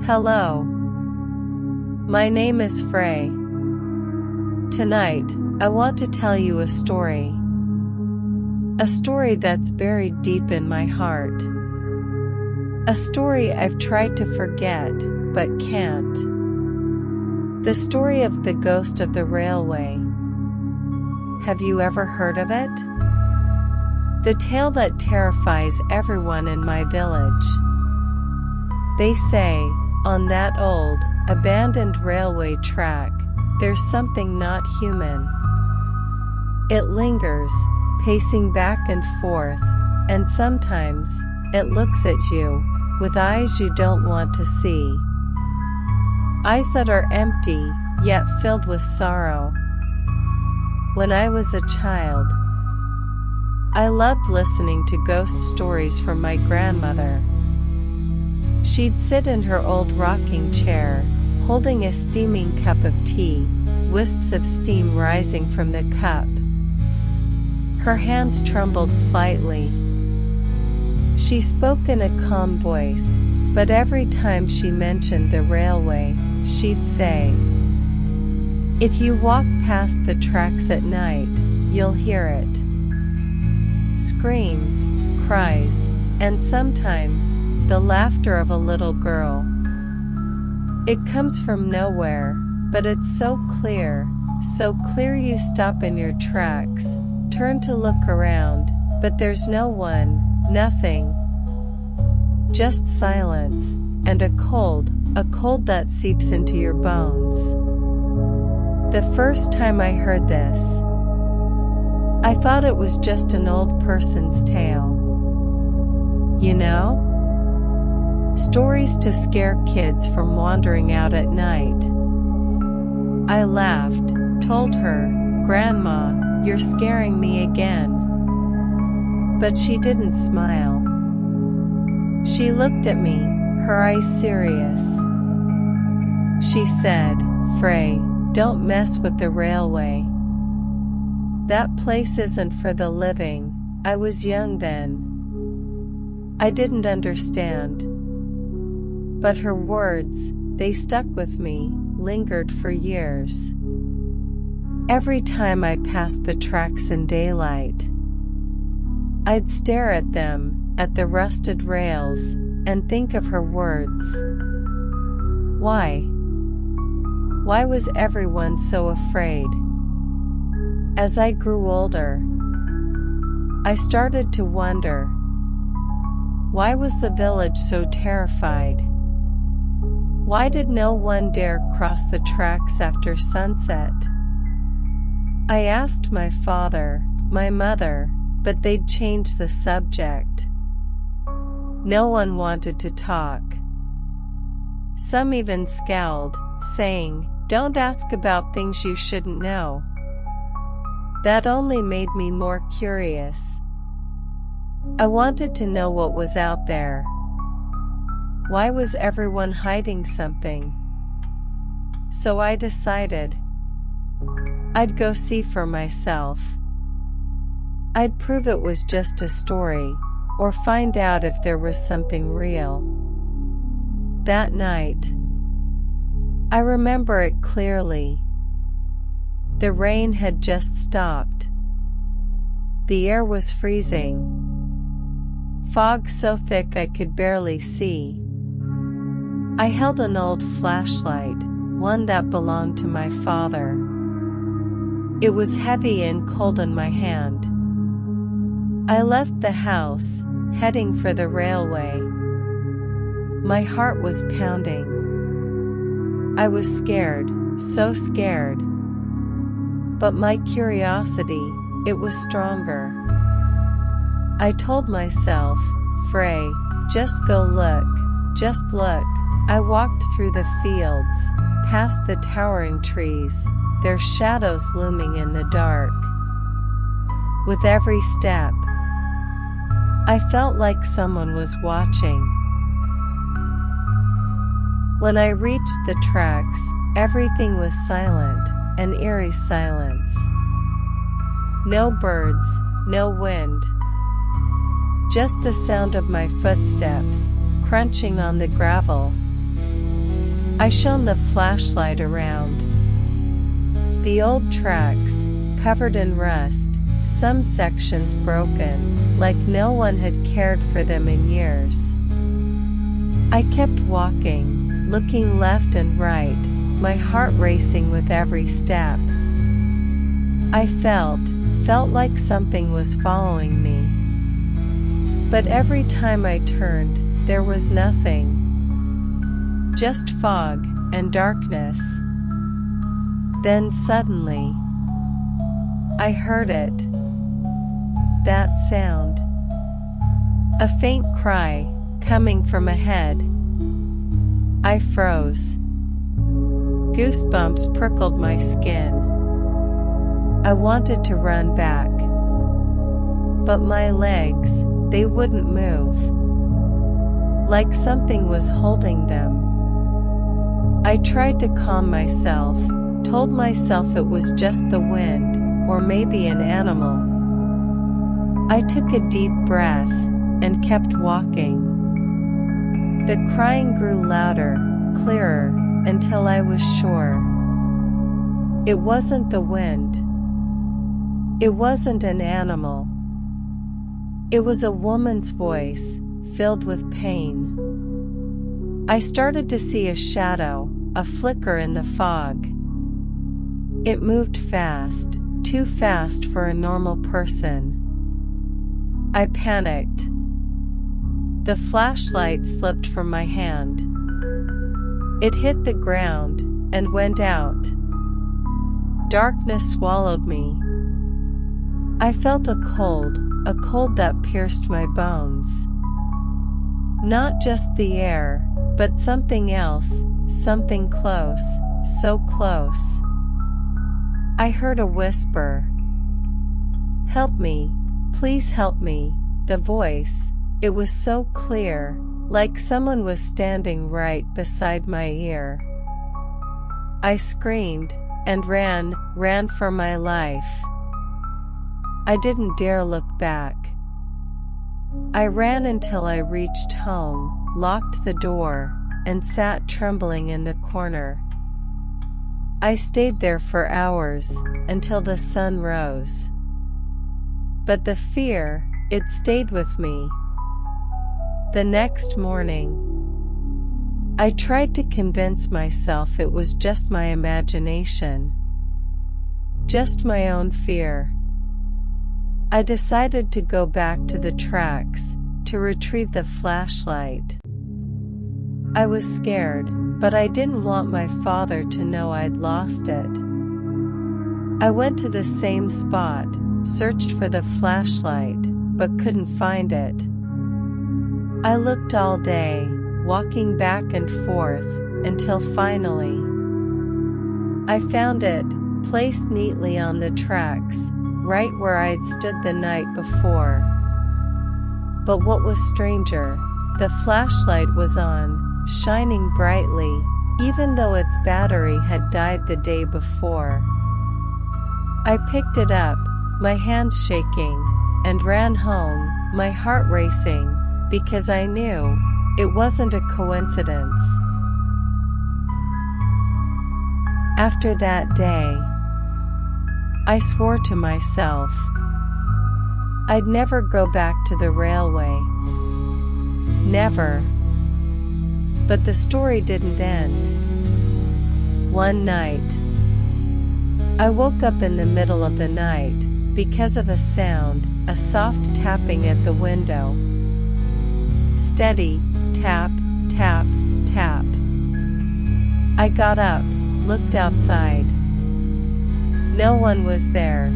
Hello. My name is Phrae. Tonight, I want to tell you a story. A story that's buried deep in my heart. A story I've tried to forget, but can't. The story of the ghost of the railway. Have you ever heard of it? The tale that terrifies everyone in my village. They say, on that old, abandoned railway track, there's something not human. It lingers, pacing back and forth, and sometimes, it looks at you, with eyes you don't want to see. Eyes that are empty, yet filled with sorrow. When I was a child, I loved listening to ghost stories from my grandmother. She'd sit in her old rocking chair, holding a steaming cup of tea, wisps of steam rising from the cup. Her hands trembled slightly. She spoke in a calm voice, but every time she mentioned the railway, she'd say, "If you walk past the tracks at night, you'll hear it." Screams, cries, and sometimes, the laughter of a little girl. It comes from nowhere, but it's so clear you stop in your tracks, turn to look around, but there's no one, nothing. Just silence, and a cold that seeps into your bones. The first time I heard this, I thought it was just an old person's tale. You know? Stories to scare kids from wandering out at night. I laughed, told her, "Grandma, you're scaring me again." But she didn't smile. She looked at me, her eyes serious. She said, "Phrae, don't mess with the railway. That place isn't for the living." I was young then. I didn't understand. But her words, they stuck with me, lingered for years. Every time I passed the tracks in daylight, I'd stare at them, at the rusted rails, and think of her words. Why? Why was everyone so afraid? As I grew older, I started to wonder, why was the village so terrified? Why did no one dare cross the tracks after sunset? I asked my father, my mother, but they'd changed the subject. No one wanted to talk. Some even scowled, saying, "Don't ask about things you shouldn't know." That only made me more curious. I wanted to know what was out there. Why was everyone hiding something? So I decided I'd go see for myself. I'd prove it was just a story, or find out if there was something real. That night, I remember it clearly. The rain had just stopped. The air was freezing. Fog so thick I could barely see. I held an old flashlight, one that belonged to my father. It was heavy and cold in my hand. I left the house, heading for the railway. My heart was pounding. I was scared, so scared. But my curiosity, it was stronger. I told myself, "Phrae, just go look, just look." I walked through the fields, past the towering trees, their shadows looming in the dark. With every step, I felt like someone was watching. When I reached the tracks, everything was silent, an eerie silence. No birds, no wind. Just the sound of my footsteps, crunching on the gravel. I shone the flashlight around. The old tracks, covered in rust, some sections broken, like no one had cared for them in years. I kept walking, looking left and right, my heart racing with every step. I felt like something was following me. But every time I turned, there was nothing. Just fog and darkness. Then suddenly, I heard it. That sound. A faint cry, coming from ahead. I froze. Goosebumps prickled my skin. I wanted to run back. But my legs, they wouldn't move. Like something was holding them. I tried to calm myself, told myself it was just the wind, or maybe an animal. I took a deep breath, and kept walking. The crying grew louder, clearer, until I was sure. It wasn't the wind. It wasn't an animal. It was a woman's voice, filled with pain. I started to see a shadow, a flicker in the fog. It moved fast, too fast for a normal person. I panicked. The flashlight slipped from my hand. It hit the ground and went out. Darkness swallowed me. I felt a cold that pierced my bones. Not just the air, but something else, something close, so close. I heard a whisper. "Help me, please help me," the voice, it was so clear, like someone was standing right beside my ear. I screamed, and ran for my life. I didn't dare look back. I ran until I reached home, locked the door, and sat trembling in the corner. I stayed there for hours, until the sun rose. But the fear, it stayed with me. The next morning, I tried to convince myself it was just my imagination. Just my own fear. I decided to go back to the tracks, to retrieve the flashlight. I was scared, but I didn't want my father to know I'd lost it. I went to the same spot, searched for the flashlight, but couldn't find it. I looked all day, walking back and forth, until finally I found it, placed neatly on the tracks, right where I'd stood the night before. But what was stranger, the flashlight was on, shining brightly, even though its battery had died the day before. I picked it up, my hands shaking, and ran home, my heart racing, because I knew it wasn't a coincidence. After that day, I swore to myself I'd never go back to the railway. Never. But the story didn't end. One night, I woke up in the middle of the night, because of a sound, a soft tapping at the window. Steady, tap, tap, tap. I got up, looked outside. No one was there.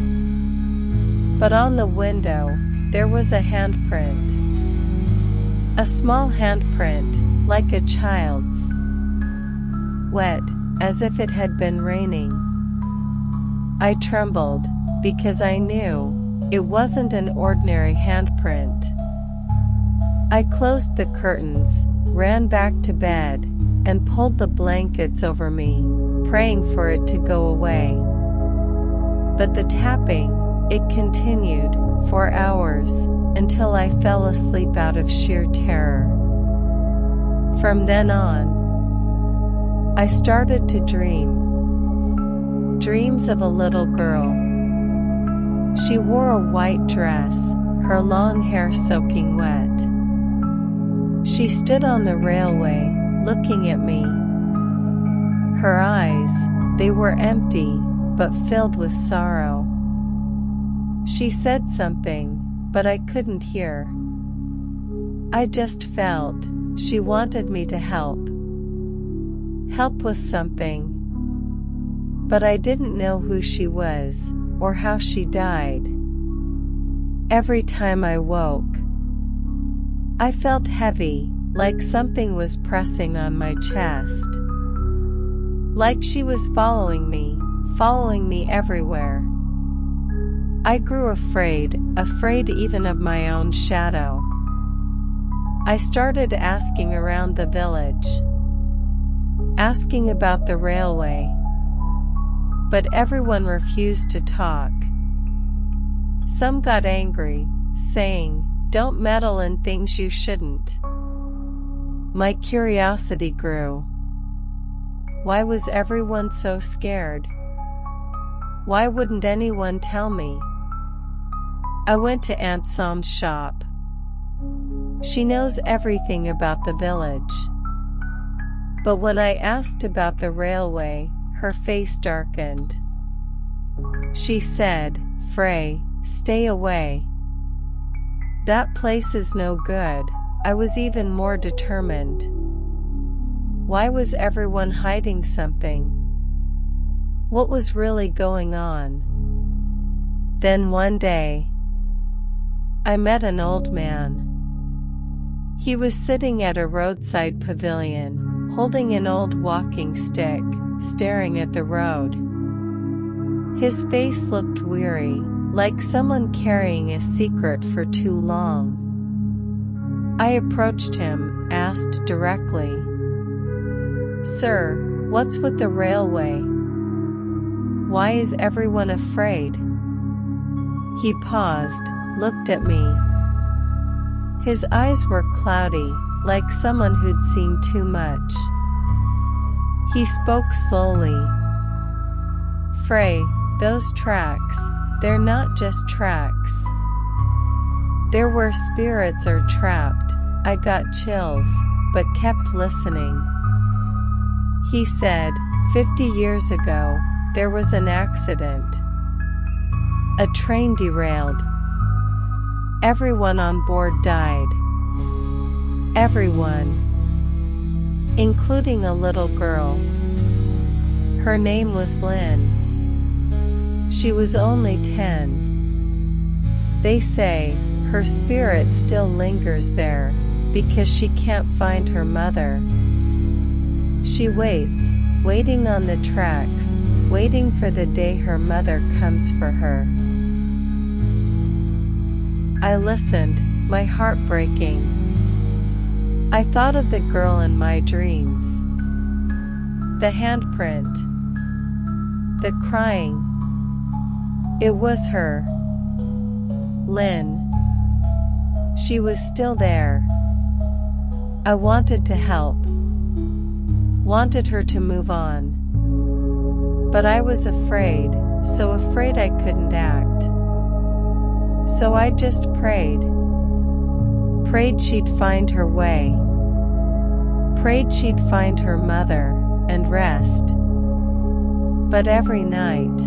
But on the window, there was a handprint. A small handprint, like a child's. Wet, as if it had been raining. I trembled, because I knew it wasn't an ordinary handprint. I closed the curtains, ran back to bed, and pulled the blankets over me, praying for it to go away. But the tapping, it continued, for hours, until I fell asleep out of sheer terror. From then on, I started to dream. Dreams of a little girl. She wore a white dress, her long hair soaking wet. She stood on the railway, looking at me. Her eyes, they were empty, but filled with sorrow. She said something, but I couldn't hear. I just felt she wanted me to help. Help with something. But I didn't know who she was, or how she died. Every time I woke, I felt heavy, like something was pressing on my chest. Like she was following me everywhere. I grew afraid even of my own shadow. I started asking around the village, asking about the railway. But everyone refused to talk. Some got angry, saying, "Don't meddle in things you shouldn't." My curiosity grew. Why was everyone so scared? Why wouldn't anyone tell me? I went to Aunt Sam's shop. She knows everything about the village. But when I asked about the railway, her face darkened. She said, "Phrae, stay away. That place is no good." I was even more determined. Why was everyone hiding something? What was really going on? Then one day, I met an old man. He was sitting at a roadside pavilion, holding an old walking stick, staring at the road. His face looked weary, like someone carrying a secret for too long. I approached him, asked directly, "Sir, what's with the railway? Why is everyone afraid?" He paused, looked at me. His eyes were cloudy, like someone who'd seen too much. He spoke slowly. "Phrae, those tracks, they're not just tracks. They're where spirits are trapped." I got chills, but kept listening. He said, 50 years ago, there was an accident. A train derailed. Everyone on board died. Everyone, including a little girl. Her name was Lynn. She was only 10. They say her spirit still lingers there because she can't find her mother. She waits, waiting on the tracks, waiting for the day her mother comes for her. I listened, my heart breaking. I thought of the girl in my dreams. The handprint. The crying. It was her. Lynn. She was still there. I wanted to help. Wanted her to move on. But I was afraid, so afraid I couldn't act. So I just prayed. Prayed she'd find her way. Prayed she'd find her mother, and rest. But every night,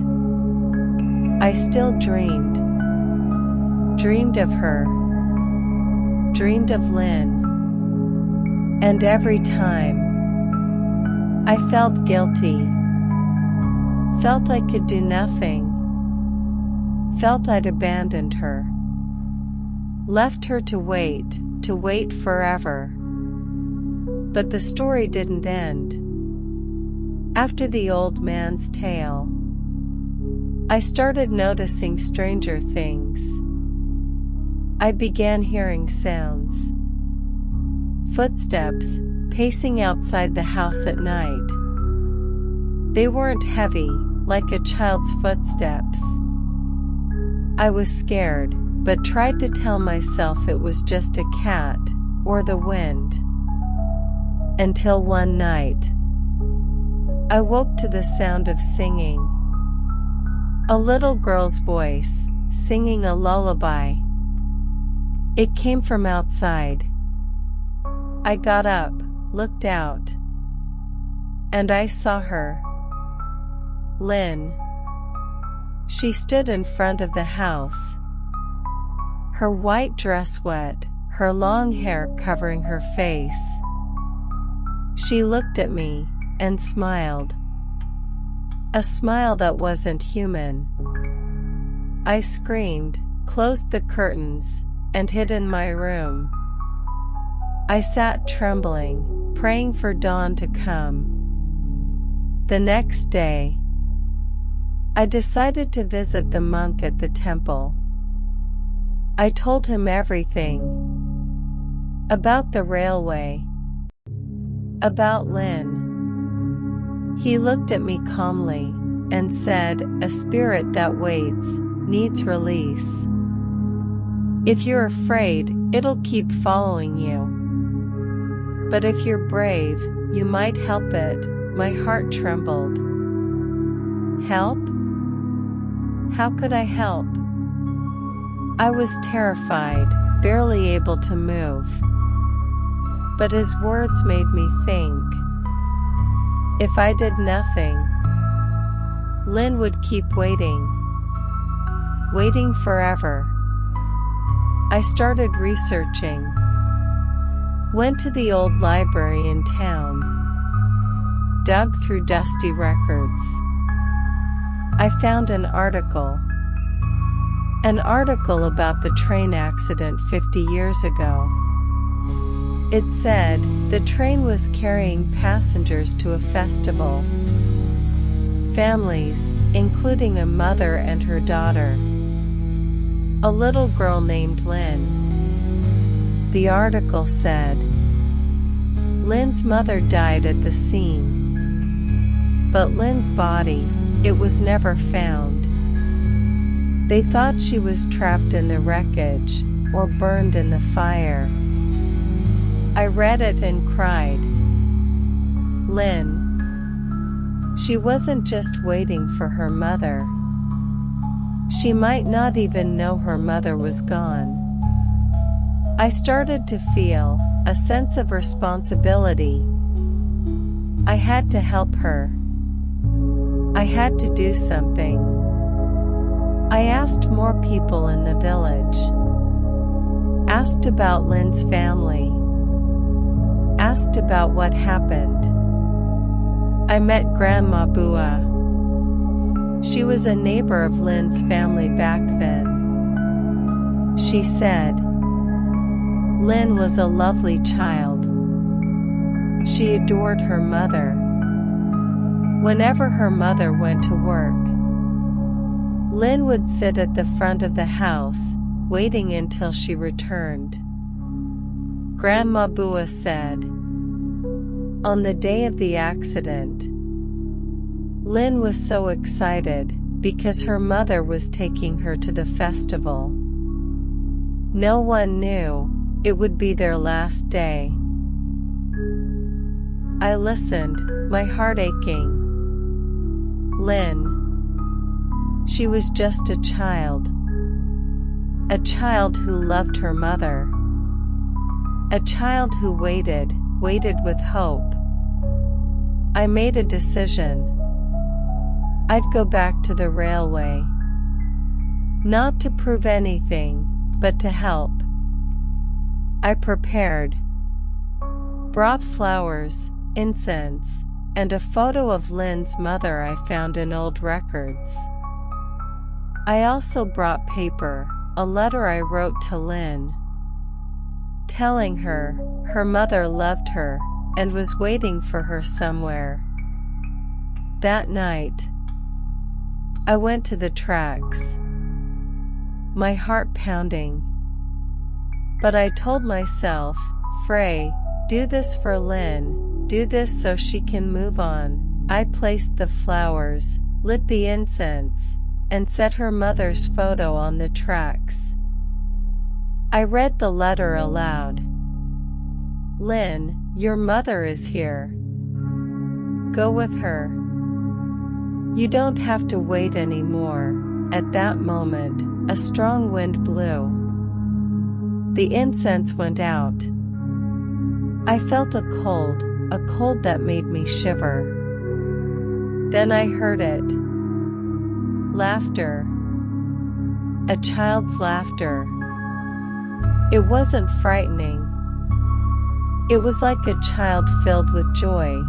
I still dreamed. Dreamed of her. Dreamed of Lynn. And every time, I felt guilty. Felt I could do nothing. Felt I'd abandoned her. Left her to wait forever. But the story didn't end. After the old man's tale, I started noticing stranger things. I began hearing sounds. Footsteps, pacing outside the house at night. They weren't heavy, like a child's footsteps. I was scared, but tried to tell myself it was just a cat, or the wind. Until one night, I woke to the sound of singing. A little girl's voice, singing a lullaby. It came from outside. I got up, looked out, and I saw her. Lynn. She stood in front of the house, her white dress wet, her long hair covering her face. She looked at me and smiled. A smile that wasn't human. I screamed, closed the curtains, and hid in my room. I sat trembling, praying for dawn to come. The next day, I decided to visit the monk at the temple. I told him everything. About the railway. About Lynn. He looked at me calmly and said, "A spirit that waits needs release. If you're afraid, it'll keep following you. But if you're brave, you might help it." My heart trembled. Help? How could I help? I was terrified, barely able to move. But his words made me think. If I did nothing, Lynn would keep waiting. Waiting forever. I started researching. Went to the old library in town. Dug through dusty records. I found an article about the train accident 50 years ago. It said the train was carrying passengers to a festival. Families, including a mother and her daughter. A little girl named Lynn. The article said, Lynn's mother died at the scene. But Lynn's body, it was never found. They thought she was trapped in the wreckage, or burned in the fire. I read it and cried. Lynn. She wasn't just waiting for her mother. She might not even know her mother was gone. I started to feel a sense of responsibility. I had to help her. I had to do something. I asked more people in the village. Asked about Lynn's family. Asked about what happened. I met Grandma Bua. She was a neighbor of Lynn's family back then. She said, Lynn was a lovely child. She adored her mother. Whenever her mother went to work, Lynn would sit at the front of the house, waiting until she returned. Grandma Bua said, on the day of the accident, Lynn was so excited because her mother was taking her to the festival. No one knew it would be their last day. I listened, my heart aching. Lynn. She was just a child who loved her mother. A child who waited with hope. I made a decision. I'd go back to the railway. Not to prove anything, but to help. I prepared. Brought flowers, incense, and a photo of Lynn's mother I found in old records. I also brought paper, a letter I wrote to Lynn, telling her her mother loved her and was waiting for her somewhere. That night, I went to the tracks, my heart pounding. But I told myself, Phrae, do this for Lynn, do this so she can move on. I placed the flowers, lit the incense, and set her mother's photo on the tracks. I read the letter aloud. Lynn, your mother is here. Go with her. You don't have to wait anymore. At that moment, a strong wind blew. The incense went out. I felt a cold that made me shiver. Then I heard it. Laughter. A child's laughter. It wasn't frightening. It was like a child filled with joy.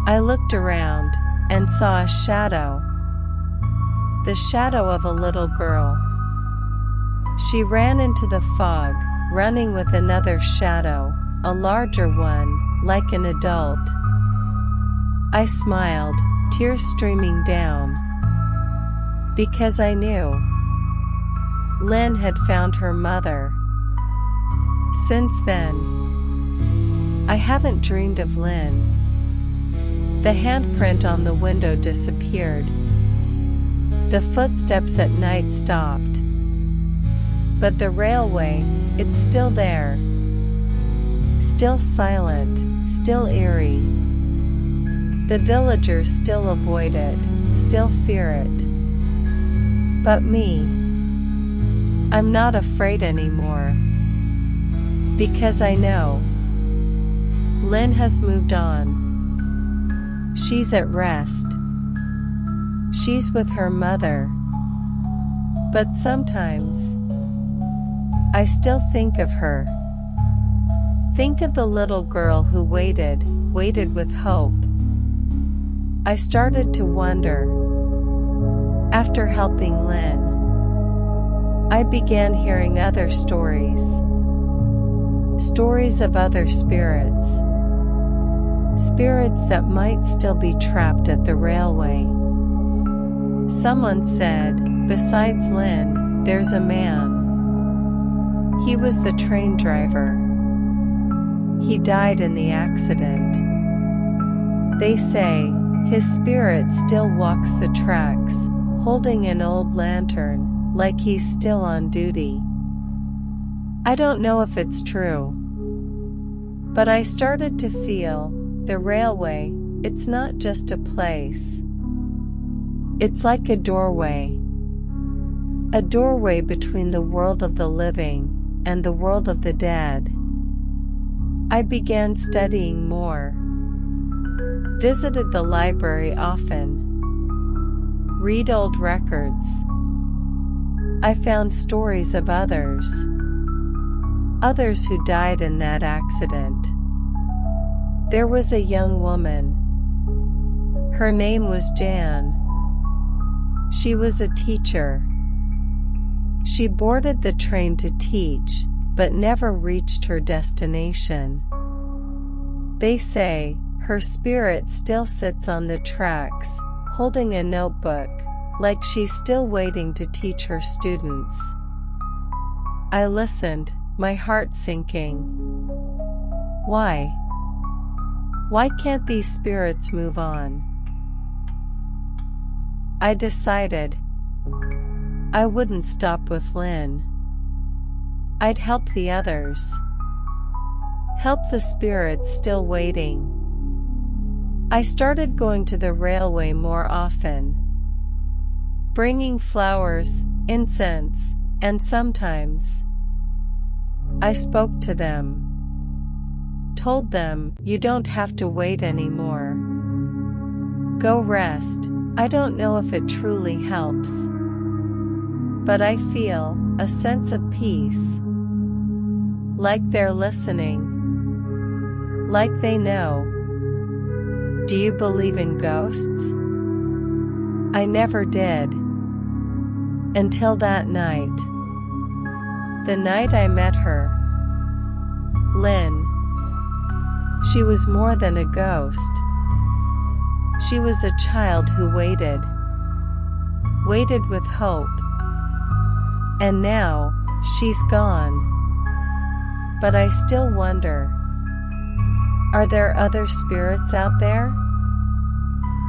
I looked around and saw a shadow. The shadow of a little girl. She ran into the fog, running with another shadow, a larger one, like an adult. I smiled, tears streaming down, because I knew Lynn had found her mother. Since then, I haven't dreamed of Lynn. The handprint on the window disappeared. The footsteps at night stopped. But the railway, it's still there. Still silent, still eerie. The villagers still avoid it, still fear it. But me, I'm not afraid anymore. Because I know Lynn has moved on. She's at rest. She's with her mother. But sometimes I still think of her. Think of the little girl who waited with hope. I started to wonder. After helping Lynn, I began hearing other stories. Stories of other spirits. Spirits that might still be trapped at the railway. Someone said, besides Lynn, there's a man. He was the train driver. He died in the accident. They say, his spirit still walks the tracks, holding an old lantern, like he's still on duty. I don't know if it's true. But I started to feel, the railway, it's not just a place. It's like a doorway. A doorway between the world of the living and the world of the dead. I began studying more. Visited the library often. Read old records. I found stories of others. Others who died in that accident. There was a young woman. Her name was Jan. She was a teacher. She boarded the train to teach, but never reached her destination. They say, her spirit still sits on the tracks, holding a notebook, like she's still waiting to teach her students. I listened, my heart sinking. Why? Why can't these spirits move on? I decided I wouldn't stop with Lynn. I'd help the others. Help the spirits still waiting. I started going to the railway more often, bringing flowers, incense, and sometimes I spoke to them. Told them, you don't have to wait anymore. Go rest. I don't know if it truly helps, but I feel a sense of peace. Like they're listening. Like they know. Do you believe in ghosts? I never did. Until that night. The night I met her. Lynn. She was more than a ghost. She was a child who waited with hope. And now, she's gone. But I still wonder, are there other spirits out there?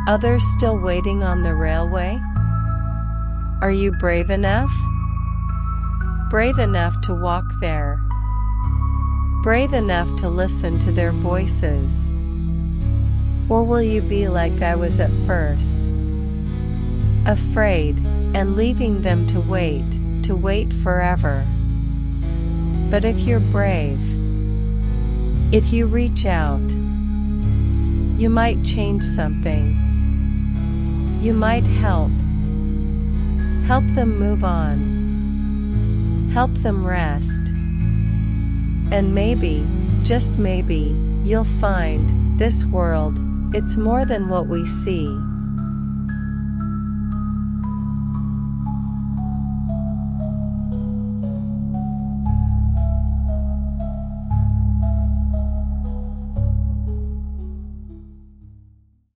Others still waiting on the railway? Are you brave enough? Brave enough to walk there. Brave enough to listen to their voices. Or will you be like I was at first, afraid, and leaving them to wait forever? But if you're brave, if you reach out, you might change something. You might help them move on, help them rest. And maybe, just maybe, you'll find this world, it's more than what we see.